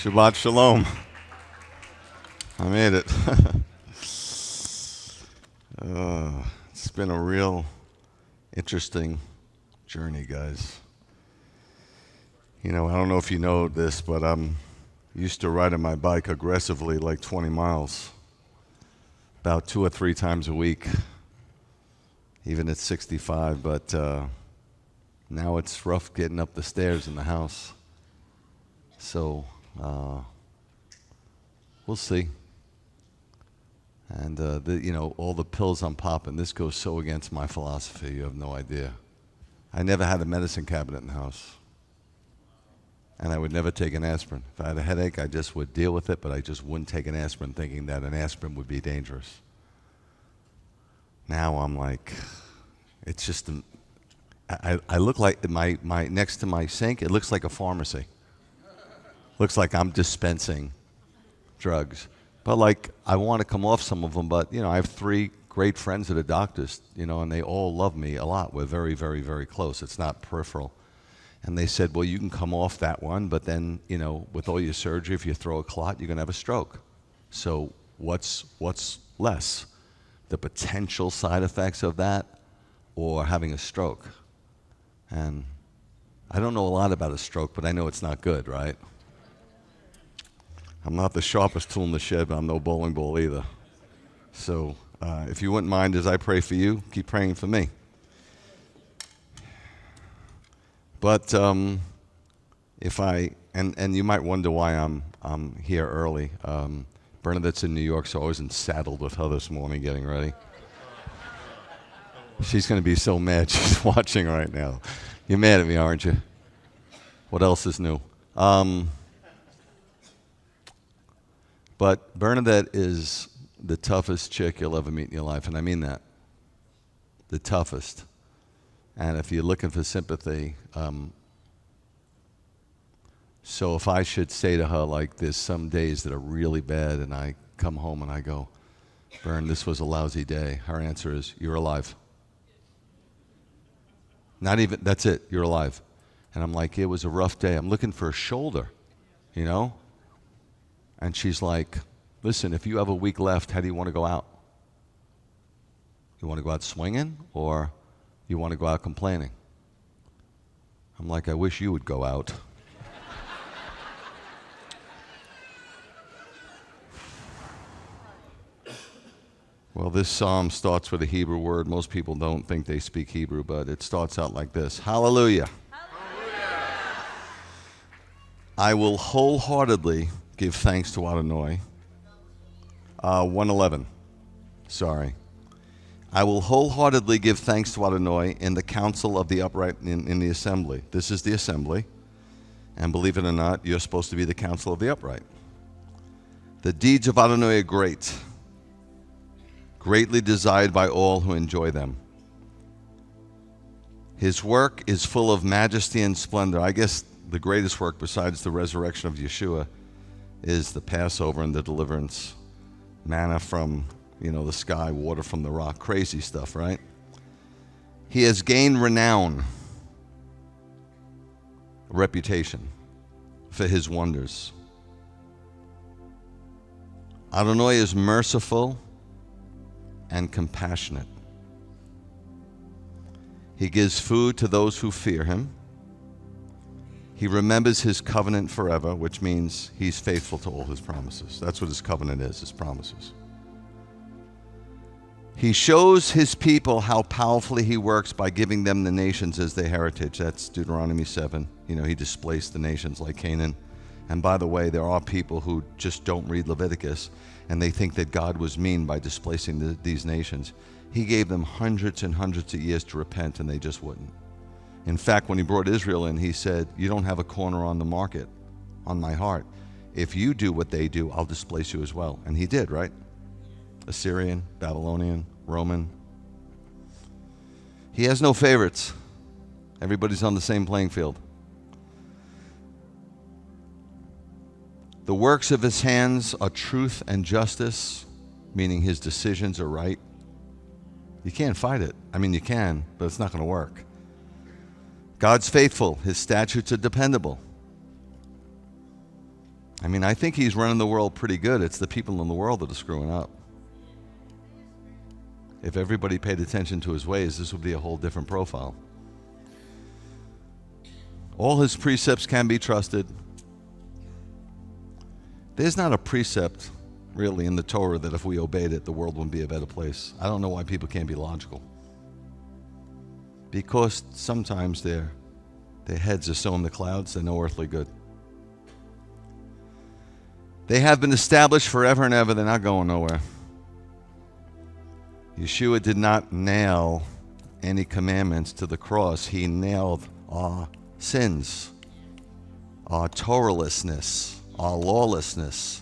Shabbat Shalom. I made it. It's been a real interesting journey, guys. You know, I don't know if you know this, but I'm used to riding my bike aggressively, like 20 miles, about 2 or 3 times a week, even at 65, but now it's rough getting up the stairs in the house. So we'll see. And all the pills I'm popping, this goes so against my philosophy, you have no idea. I never had a medicine cabinet in the house. And I would never take an aspirin. If I had a headache, I just would deal with it, but I just wouldn't take an aspirin thinking that an aspirin would be dangerous. Now I'm like, it's just, I look like my next to my sink, it looks like a pharmacy. Looks like I'm dispensing drugs. But like, I want to come off some of them, but I have 3 great friends that are doctors, and they all love me a lot. We're very, very, very close. It's not peripheral. And they said, well, you can come off that one, but then, with all your surgery, if you throw a clot, you're going to have a stroke. So what's less? The potential side effects of that or having a stroke? And I don't know a lot about a stroke, but I know it's not good, right? I'm not the sharpest tool in the shed, but I'm no bowling ball either. So if you wouldn't mind, as I pray for you, keep praying for me. But if I, and you might wonder why I'm here early. Bernadette's in New York, so I was saddled with her this morning getting ready. She's going to be so mad she's watching right now. You're mad at me, aren't you? What else is new? But Bernadette is the toughest chick you'll ever meet in your life, and I mean that. The toughest. And if you're looking for sympathy, so if I should say to her, like, there's some days that are really bad, and I come home and I go, Bern, this was a lousy day, her answer is, you're alive. Not even, that's it, you're alive. And I'm like, it was a rough day. I'm looking for a shoulder, And she's like, listen, if you have a week left, how do you want to go out? You want to go out swinging, or you want to go out complaining? I'm like, I wish you would go out. Well, this psalm starts with a Hebrew word. Most people don't think they speak Hebrew, but it starts out like this. Hallelujah. Hallelujah. I will wholeheartedly give thanks to Adonai. 111. Sorry. I will wholeheartedly give thanks to Adonai in the council of the upright in the assembly. This is the assembly. And believe it or not, you're supposed to be the council of the upright. The deeds of Adonai are great, greatly desired by all who enjoy them. His work is full of majesty and splendor. I guess the greatest work besides the resurrection of Yeshua is the Passover and the deliverance. Manna from, the sky, water from the rock. Crazy stuff, right? He has gained renown, reputation for his wonders. Adonai is merciful and compassionate. He gives food to those who fear him. He remembers his covenant forever, which means he's faithful to all his promises. That's what his covenant is, his promises. He shows his people how powerfully he works by giving them the nations as their heritage. That's Deuteronomy 7. He displaced the nations like Canaan. And by the way, there are people who just don't read Leviticus, and they think that God was mean by displacing these nations. He gave them hundreds and hundreds of years to repent, and they just wouldn't. In fact, when he brought Israel in, he said, you don't have a corner on the market, on my heart. If you do what they do, I'll displace you as well. And he did, right? Assyrian, Babylonian, Roman. He has no favorites. Everybody's on the same playing field. The works of his hands are truth and justice, meaning his decisions are right. You can't fight it. I mean, you can, but it's not going to work. God's faithful. His statutes are dependable. I mean, I think he's running the world pretty good. It's the people in the world that are screwing up. If everybody paid attention to his ways, this would be a whole different profile. All his precepts can be trusted. There's not a precept, really, in the Torah that if we obeyed it, the world wouldn't be a better place. I don't know why people can't be logical. Because sometimes their heads are so in the clouds, they're no earthly good. They have been established forever and ever. They're not going nowhere. Yeshua did not nail any commandments to the cross. He nailed our sins, our Torahlessness, our lawlessness.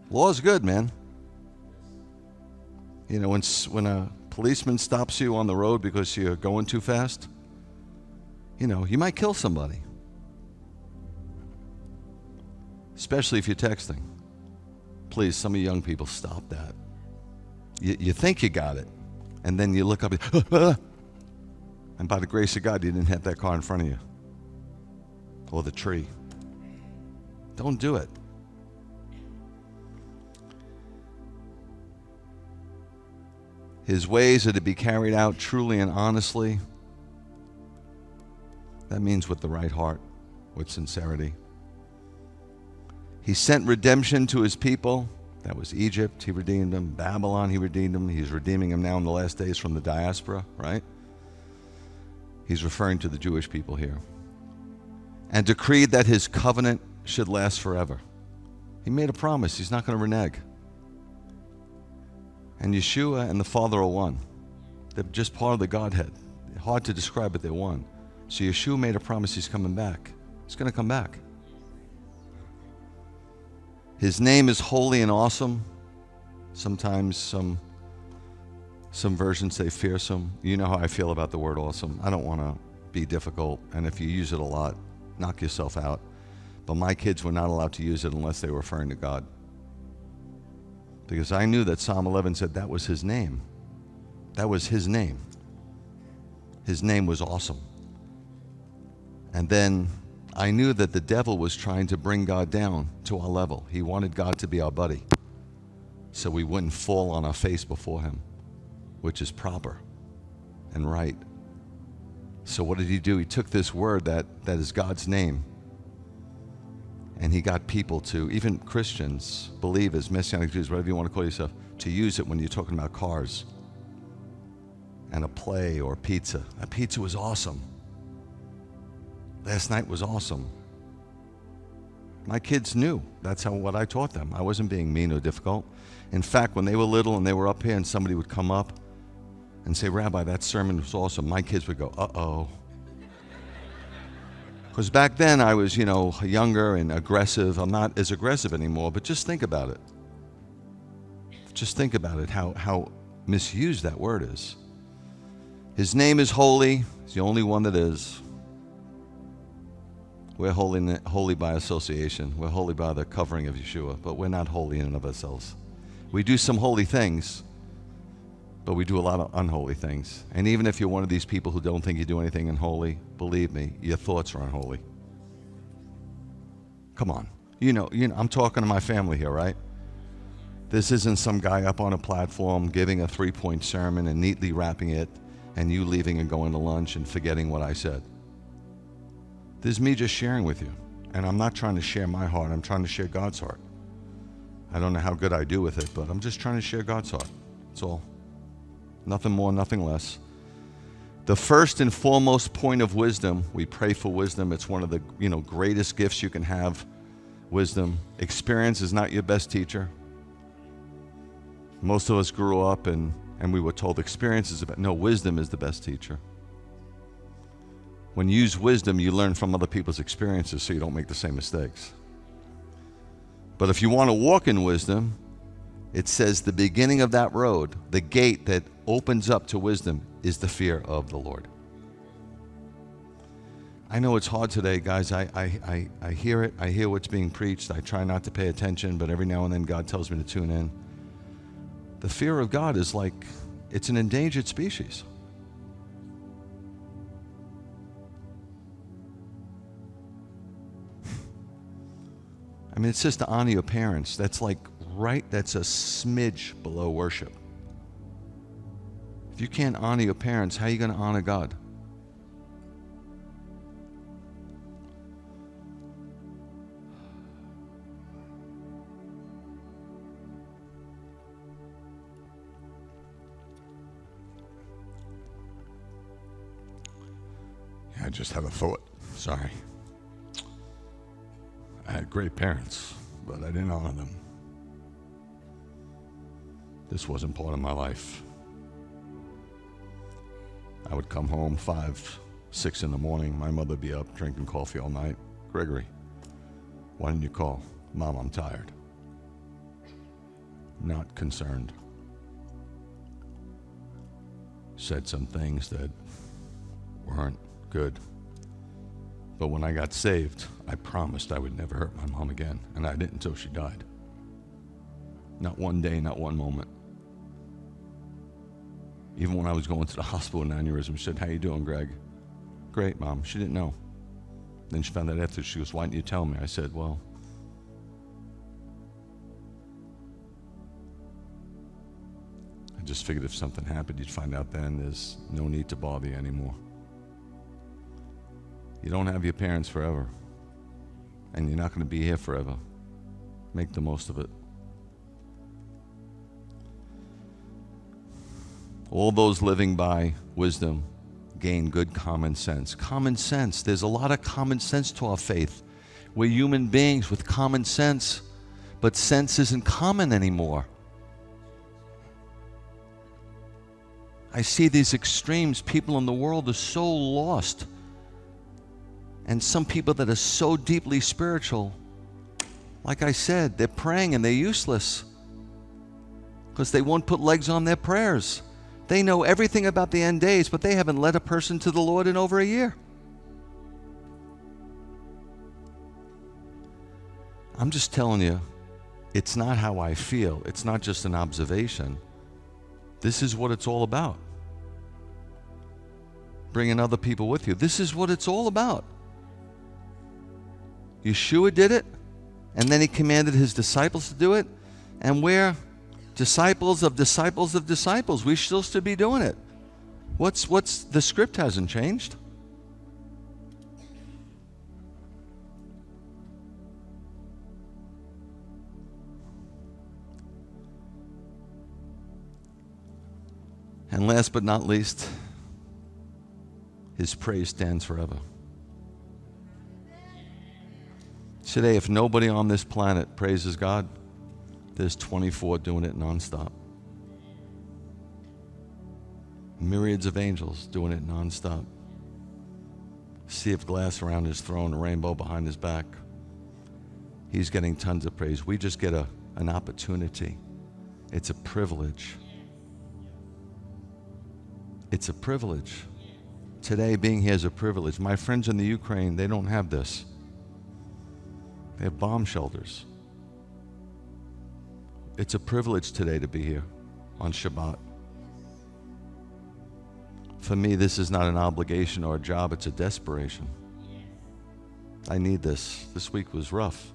Law is good, man. You know, when a policeman stops you on the road because you're going too fast, you know, you might kill somebody. Especially if you're texting. Please, some of you young people, stop that. You think you got it, and then you look up and by the grace of God, you didn't hit that car in front of you or the tree. Don't do it. His ways are to be carried out truly and honestly. That means with the right heart, with sincerity. He sent redemption to his people. That was Egypt. He redeemed them. Babylon, he redeemed them. He's redeeming them now in the last days from the diaspora, right? He's referring to the Jewish people here. And decreed that his covenant should last forever. He made a promise. He's not going to renege. And Yeshua and the Father are one. They're just part of the Godhead. Hard to describe, but they're one. So Yeshua made a promise he's coming back. He's going to come back. His name is holy and awesome. Sometimes some versions say fearsome. You know how I feel about the word awesome. I don't want to be difficult, and if you use it a lot, knock yourself out. But my kids were not allowed to use it unless they were referring to God. Because I knew that Psalm 11 said that was his name. That was his name. His name was awesome. And then I knew that the devil was trying to bring God down to our level. He wanted God to be our buddy, so we wouldn't fall on our face before him, which is proper and right. So what did he do? He took this word that is God's name, and he got people to, even Christians, believers, Messianic Jews, whatever you want to call yourself, to use it when you're talking about cars and a play or pizza. That pizza was awesome. Last night was awesome. My kids knew. That's what I taught them. I wasn't being mean or difficult. In fact, when they were little and they were up here and somebody would come up and say, Rabbi, that sermon was awesome, my kids would go, uh-oh. Because back then I was, younger and aggressive. I'm not as aggressive anymore, but just think about it. Just think about it, how misused that word is. His name is holy. He's the only one that is. We're holy by association. We're holy by the covering of Yeshua, but we're not holy in and of ourselves. We do some holy things, but we do a lot of unholy things. And even if you're one of these people who don't think you do anything unholy, believe me, your thoughts are unholy. Come on. I'm talking to my family here, right? This isn't some guy up on a platform giving a 3-point sermon and neatly wrapping it, and you leaving and going to lunch and forgetting what I said. This is me just sharing with you. And I'm not trying to share my heart. I'm trying to share God's heart. I don't know how good I do with it, but I'm just trying to share God's heart. That's all. Nothing more, nothing less. The first and foremost point of wisdom, we pray for wisdom. It's one of the greatest gifts you can have, wisdom. Experience is not your best teacher. Most of us grew up and we were told experience is wisdom is the best teacher. When you use wisdom, you learn from other people's experiences so you don't make the same mistakes. But if you want to walk in wisdom, it says the beginning of that road, the gate that opens up to wisdom, is the fear of the Lord. I know it's hard today, guys. I hear it. I hear what's being preached. I try not to pay attention, but every now and then God tells me to tune in. The fear of God is like, it's an endangered species. mean, it says to honor your parents. That's like that's a smidge below worship. If you can't honor your parents, how are you going to honor God? I just had a thought. Sorry. I had great parents, but I didn't honor them. This wasn't part of my life. I would come home 5, 6 in the morning. My mother would be up drinking coffee all night. Gregory, why didn't you call? Mom, I'm tired. Not concerned. Said some things that weren't good. But when I got saved, I promised I would never hurt my mom again, and I didn't until she died. Not one day, not one moment. Even when I was going to the hospital with an aneurysm, she said, "How you doing, Greg?" "Great, Mom." She didn't know. Then she found out after. She goes, "Why didn't you tell me?" I said, "Well, I just figured if something happened, you'd find out then. There's no need to bother you anymore. You don't have your parents forever, and you're not going to be here forever. Make the most of it." All those living by wisdom gain good common sense. Common sense. There's a lot of common sense to our faith. We're human beings with common sense, but sense isn't common anymore. I see these extremes. People in the world are so lost. And some people that are so deeply spiritual, like I said, they're praying and they're useless because they won't put legs on their prayers. They know everything about the end days, but they haven't led a person to the Lord in over a year. I'm just telling you, it's not how I feel. It's not just an observation. This is what it's all about. Bringing other people with you. This is what it's all about. Yeshua did it, and then he commanded his disciples to do it, and we're disciples of disciples of disciples. We still should be doing it. What's the script hasn't changed. And last but not least, his praise stands forever. Today, if nobody on this planet praises God, there's 24 doing it nonstop. Myriads of angels doing it nonstop. Sea of glass around his throne, a rainbow behind his back. He's getting tons of praise. We just get an opportunity. It's a privilege. It's a privilege. Today, being here is a privilege. My friends in the Ukraine, they don't have this. They have bomb shelters. It's a privilege today to be here on Shabbat. For me, this is not an obligation or a job, it's a desperation. I need this. This week was rough.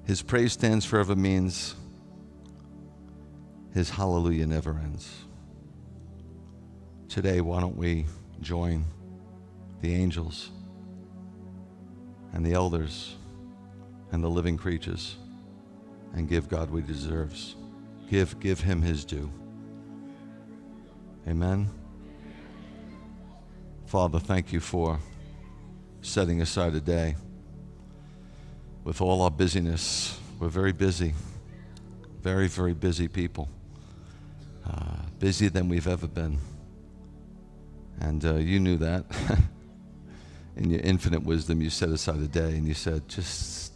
His praise stands forever means his hallelujah never ends. Today, why don't we join the angels and the elders and the living creatures and give God what he deserves. Give him his due. Amen. Father, thank you for setting aside a day. With all our busyness, we're very busy. Very, very busy people. Busier than we've ever been. And you knew that. In your infinite wisdom, you set aside a day and you said, just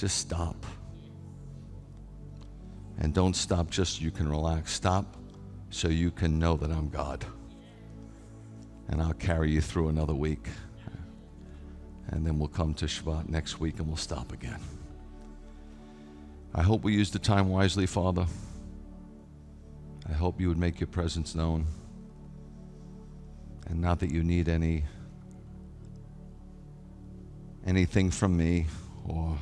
stop. And don't stop just so you can relax. Stop so you can know that I'm God. And I'll carry you through another week. And then we'll come to Shabbat next week and we'll stop again. I hope we use the time wisely, Father. I hope you would make your presence known. And not that you need any anything from me, or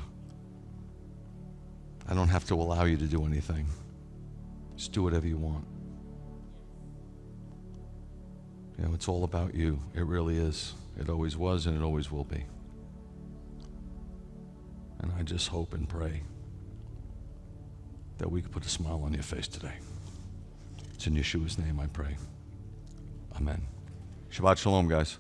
I don't have to allow you to do anything. Just do whatever you want. You know, it's all about you. It really is. It always was and it always will be. And I just hope and pray that we could put a smile on your face today. It's in Yeshua's name I pray. Amen. Shabbat shalom, guys.